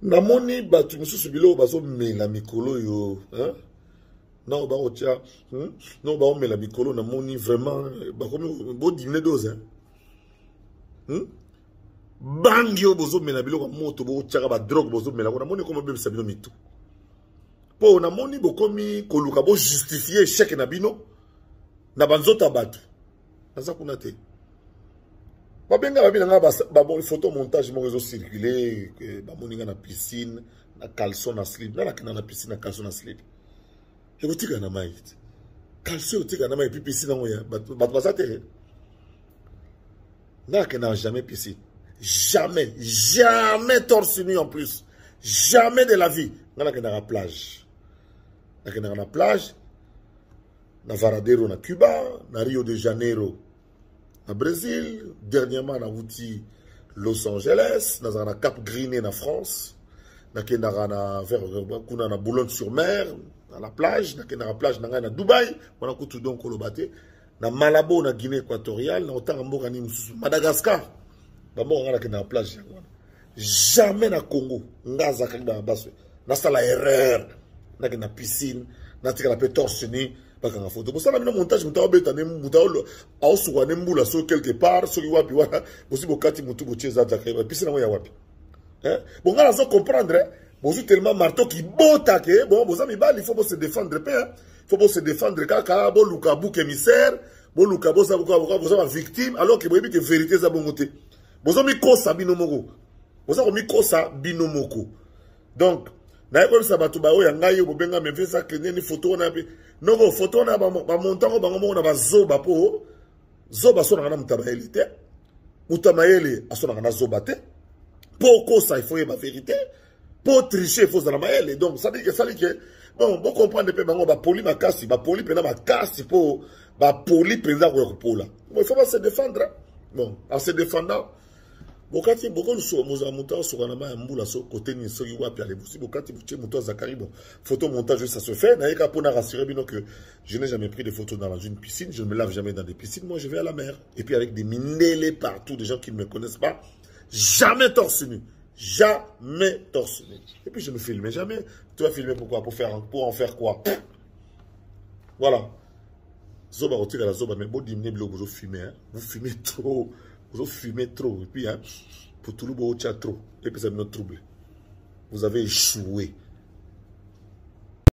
Namoni batu mususu bilo bazo mela mikolo yo, hein? Non ba otia, non ba mela mikolo namoni vraiment ba komi bo dîner dose, hein? Bangio bozo mela bilo moto bo otia ba drogue bozo mela namoni komo bebe sabino mitu. Po namoni bo komi koluka bo justifier chèque na bino na banzota batu. Naza kuna te. Babenga babina nga ba photo montage mo réseau circuler ba moninga na piscine na caleçon na slip na kina na piscine na caleçon na slip. Et vous tika na mai. Caleçon tika na mai puis piscine ngo ya ba bazate. Na kina jamais piscine. Jamais, jamais torse nu en plus. Jamais de la vie. Na kina na plage. Na kina na plage na Varadero na Cuba, na Rio de Janeiro na Brésil, dernièrement na Outi Los Angeles, na Cap Griné na France, na vers kuna na Boulogne-sur-Mer, na la plage, na plage na Dubaï, on a kutu donc kolobate, na Malabo na Guinée équatoriale, na otanga mboka ni mususu Madagascar. Ba mboka na plage yango. Jamais na Congo, ngaza kanga baswe. Na sala erreur, na piscine, na tika la pe torse nu. Bakanga photo. Pour ça, la montage, muta obeta ne muta olo aosuwa ne mbula so quelque part, so wapi wana, bosi bokati mutu bocheza zakaiba. Puis na ya wapi. Hein? Bon, on va comprendre, bosi tellement marteau qui bota que bon, bosa mi bal, il faut se défendre pe, hein. Il faut se défendre kaka bo luka bouc émissaire, bo luka bosa bosa victime alors que boyebi que vérité za bongote. Bosa mi kosa binomoko. Bosa ko mi kosa binomoko. Donc na yeko sa batu ba o ya ngai bo benga me visa que ni photo na pe. Non, photo na ba montango bango na ba zoba po zoba so na mutamayeli te mutamayeli asona na zoba te poko ça il faut y ba vérité pour tricher il faut za na mayele donc ça dit que bon bon comprendre pe bango ba poli makasi ba poli pena makasi po ba poli penza ko pola bon il faut pas se défendre bon en se défendant bokati bokolo so moza muta so kana ma mbula so côté ni so wapi ale busi bokati buche muta zakari bon photo montage ça se fait na yeka pona rassurer bino que je n'ai jamais pris de photos dans une piscine, je ne me lave jamais dans des piscines, moi je vais à la mer et puis avec des minélés partout, des gens qui ne me connaissent pas, jamais torse nu, jamais torse nu. Et puis je ne filme jamais. Tu vas filmer pourquoi? Pour en faire quoi? Voilà. Zoba retire la zoba mais bon dîner vous fumez, hein. Vous fumez trop. Vous fumez trop. Et puis, hein, pour tout le monde, trop. Et puis, ça me trouble. Vous avez échoué.